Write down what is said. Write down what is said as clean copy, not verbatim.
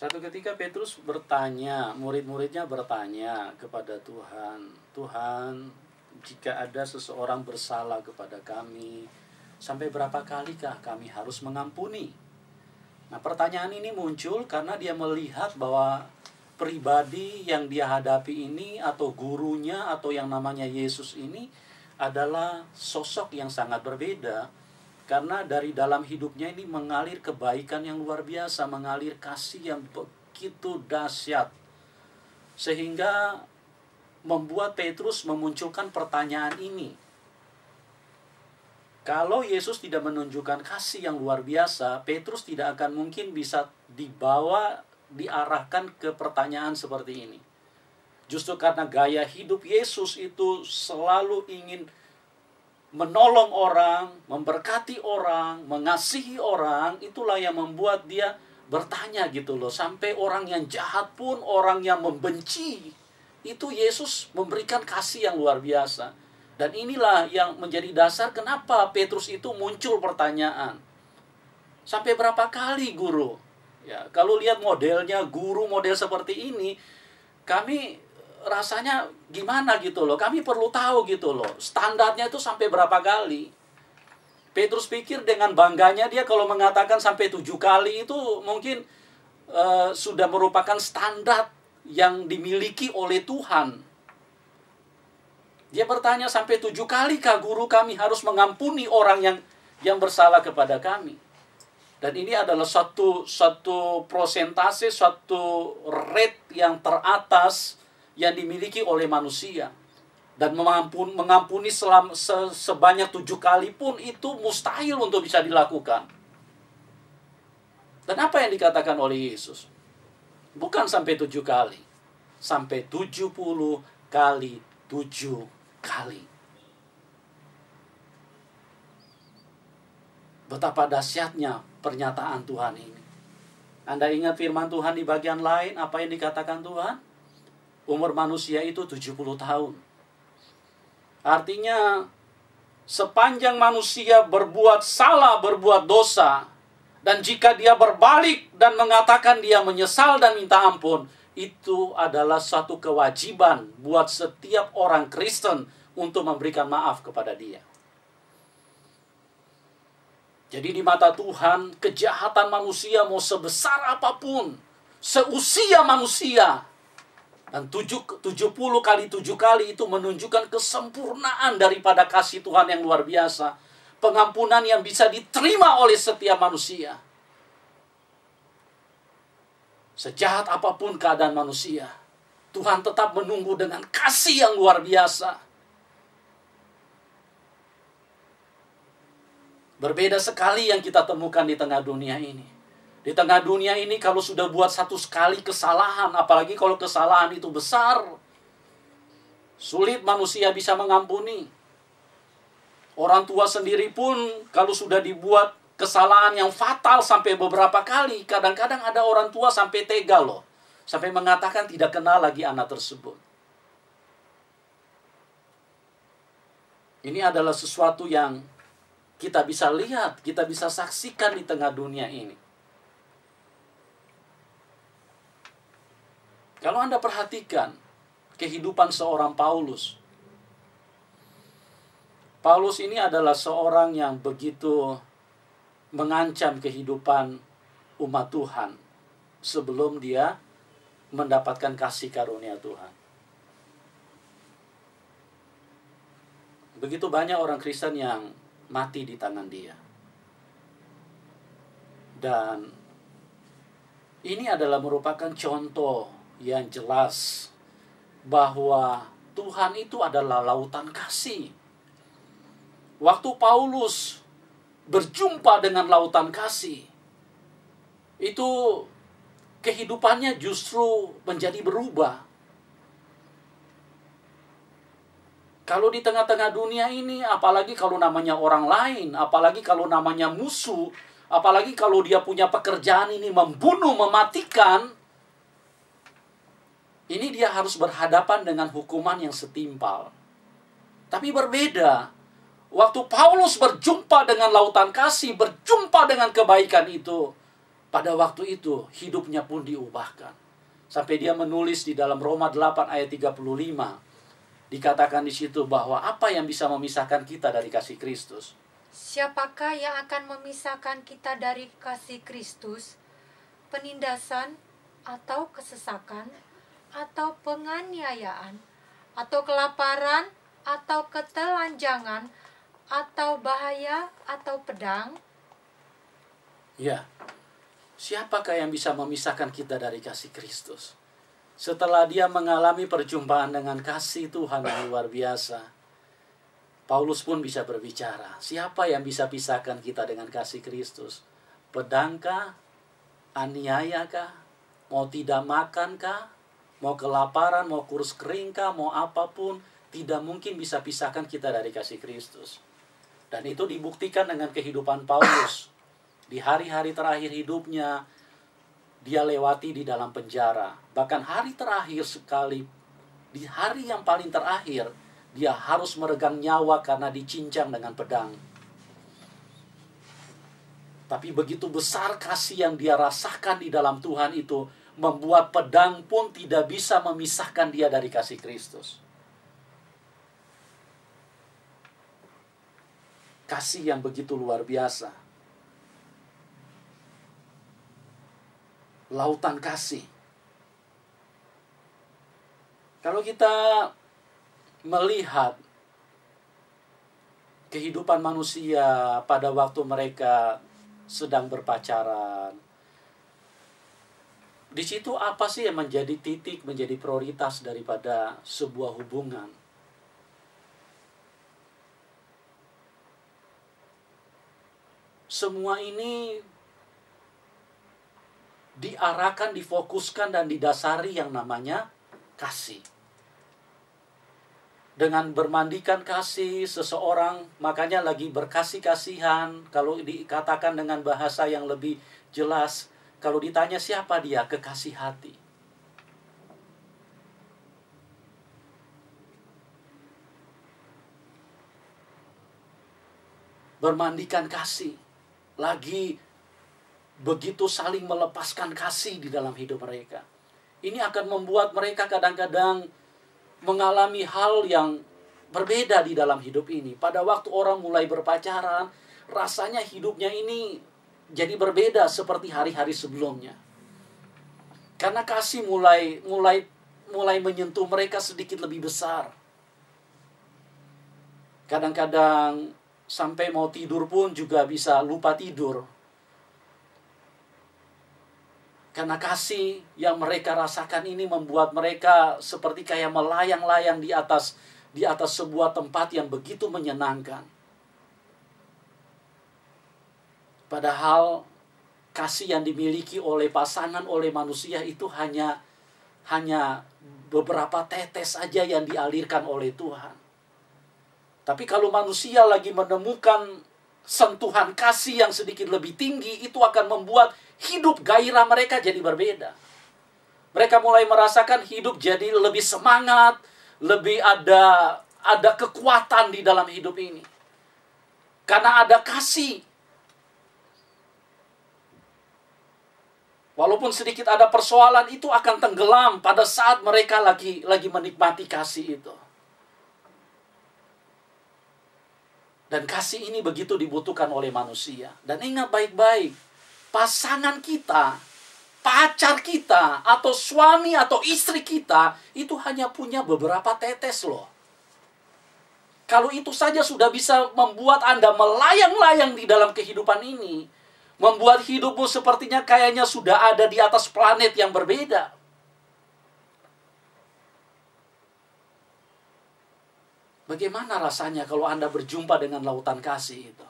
Satu ketika Petrus bertanya, murid-muridnya bertanya kepada Tuhan, Tuhan, jika ada seseorang bersalah kepada kami, sampai berapa kalikah kami harus mengampuni? Nah, pertanyaan ini muncul karena dia melihat bahwa pribadi yang dia hadapi ini, atau gurunya, atau yang namanya Yesus ini adalah sosok yang sangat berbeda. Karena dari dalam hidupnya ini mengalir kebaikan yang luar biasa, mengalir kasih yang begitu dahsyat. Sehingga membuat Petrus memunculkan pertanyaan ini. Kalau Yesus tidak menunjukkan kasih yang luar biasa, Petrus tidak akan mungkin bisa diarahkan ke pertanyaan seperti ini. Justru karena gaya hidup Yesus itu selalu ingin menolong orang, memberkati orang, mengasihi orang, itulah yang membuat dia bertanya gitu loh. Sampai orang yang jahat pun, orang yang membenci, itu Yesus memberikan kasih yang luar biasa. Dan inilah yang menjadi dasar kenapa Petrus itu muncul pertanyaan. Sampai berapa kali guru? Ya, kalau lihat modelnya guru model seperti ini, kami rasanya gimana gitu loh. Kami perlu tahu gitu loh. Standarnya itu sampai berapa kali. Petrus pikir dengan bangganya dia kalau mengatakan sampai 7 kali itu mungkin sudah merupakan standar yang dimiliki oleh Tuhan. Dia bertanya, sampai 7 kali kah guru kami harus mengampuni orang yang bersalah kepada kami? Dan ini adalah suatu prosentase, suatu rate yang teratas yang dimiliki oleh manusia. Dan mengampuni sebanyak 7 kali pun itu mustahil untuk bisa dilakukan. Dan apa yang dikatakan oleh Yesus? Bukan sampai 7 kali. Sampai 70 kali 7 kali. Betapa dahsyatnya pernyataan Tuhan ini. Anda ingat firman Tuhan di bagian lain, apa yang dikatakan Tuhan? Umur manusia itu 70 tahun. Artinya, sepanjang manusia berbuat salah, berbuat dosa, dan jika dia berbalik dan mengatakan dia menyesal dan minta ampun, itu adalah suatu kewajiban buat setiap orang Kristen untuk memberikan maaf kepada dia. Jadi di mata Tuhan, kejahatan manusia mau sebesar apapun, seusia manusia, dan 70 kali 7 kali itu menunjukkan kesempurnaan daripada kasih Tuhan yang luar biasa. Pengampunan yang bisa diterima oleh setiap manusia. Sejahat apapun keadaan manusia, Tuhan tetap menunggu dengan kasih yang luar biasa. Berbeda sekali yang kita temukan di tengah dunia ini. Di tengah dunia ini kalau sudah buat satu sekali kesalahan, apalagi kalau kesalahan itu besar, sulit manusia bisa mengampuni. Orang tua sendiri pun kalau sudah dibuat kesalahan yang fatal sampai beberapa kali, kadang-kadang ada orang tua sampai tega loh. Sampai mengatakan tidak kenal lagi anak tersebut. Ini adalah sesuatu yang kita bisa lihat, kita bisa saksikan di tengah dunia ini. Kalau Anda perhatikan kehidupan seorang Paulus. Paulus ini adalah seorang yang begitu mengancam kehidupan umat Tuhan sebelum dia mendapatkan kasih karunia Tuhan. Begitu banyak orang Kristen yang mati di tangan dia. Dan ini adalah merupakan contoh yang jelas bahwa Tuhan itu adalah lautan kasih. Waktu Paulus berjumpa dengan lautan kasih, itu kehidupannya justru menjadi berubah. Kalau di tengah-tengah dunia ini, apalagi kalau namanya orang lain, apalagi kalau namanya musuh, apalagi kalau dia punya pekerjaan ini membunuh, mematikan, ini dia harus berhadapan dengan hukuman yang setimpal. Tapi berbeda. Waktu Paulus berjumpa dengan lautan kasih, berjumpa dengan kebaikan itu, pada waktu itu hidupnya pun diubahkan. Sampai dia menulis di dalam Roma 8 ayat 35. Dikatakan di situ bahwa apa yang bisa memisahkan kita dari kasih Kristus? Siapakah yang akan memisahkan kita dari kasih Kristus? Penindasan, atau kesesakan, atau penganiayaan, atau kelaparan, atau ketelanjangan, atau bahaya, atau pedang? Ya, siapakah yang bisa memisahkan kita dari kasih Kristus? Setelah dia mengalami perjumpaan dengan kasih Tuhan yang luar biasa, Paulus pun bisa berbicara. Siapa yang bisa pisahkan kita dengan kasih Kristus? Pedangkah? Aniayakah? Mau tidak makankah? Mau kelaparan? Mau kurus keringkah? Mau apapun? Tidak mungkin bisa pisahkan kita dari kasih Kristus. Dan itu dibuktikan dengan kehidupan Paulus. Di hari-hari terakhir hidupnya, dia lewati di dalam penjara. Bahkan hari terakhir sekali, di hari yang paling terakhir, dia harus meregang nyawa karena dicincang dengan pedang. Tapi begitu besar kasih yang dia rasakan di dalam Tuhan itu, membuat pedang pun tidak bisa memisahkan dia dari kasih Kristus. Kasih yang begitu luar biasa. Lautan kasih. Kalau kita melihat kehidupan manusia pada waktu mereka sedang berpacaran, di situ apa sih yang menjadi titik, menjadi prioritas daripada sebuah hubungan? Semua ini diarahkan, difokuskan, dan didasari yang namanya kasih. Dengan bermandikan kasih seseorang, makanya lagi berkasih-kasihan. Kalau dikatakan dengan bahasa yang lebih jelas, kalau ditanya siapa dia, kekasih hati. Bermandikan kasih. Lagi begitu saling melepaskan kasih di dalam hidup mereka. Ini akan membuat mereka kadang-kadang mengalami hal yang berbeda di dalam hidup ini. Pada waktu orang mulai berpacaran, rasanya hidupnya ini jadi berbeda seperti hari-hari sebelumnya. Karena kasih mulai menyentuh mereka sedikit lebih besar. Kadang-kadang sampai mau tidur pun juga bisa lupa tidur. Karena kasih yang mereka rasakan ini membuat mereka seperti kayak melayang-layang di atas sebuah tempat yang begitu menyenangkan. Padahal kasih yang dimiliki oleh pasangan, oleh manusia itu hanya beberapa tetes saja yang dialirkan oleh Tuhan. Tapi kalau manusia lagi menemukan sentuhan kasih yang sedikit lebih tinggi, itu akan membuat hidup gairah mereka jadi berbeda. Mereka mulai merasakan hidup jadi lebih semangat, lebih ada kekuatan di dalam hidup ini. Karena ada kasih. Walaupun sedikit ada persoalan, itu akan tenggelam pada saat mereka lagi menikmati kasih itu. Dan kasih ini begitu dibutuhkan oleh manusia. Dan ingat baik-baik, pasangan kita, pacar kita, atau suami atau istri kita, itu hanya punya beberapa tetes loh. Kalau itu saja sudah bisa membuat Anda melayang-layang di dalam kehidupan ini, membuat hidupmu sepertinya kayaknya sudah ada di atas planet yang berbeda. Bagaimana rasanya kalau Anda berjumpa dengan lautan kasih itu?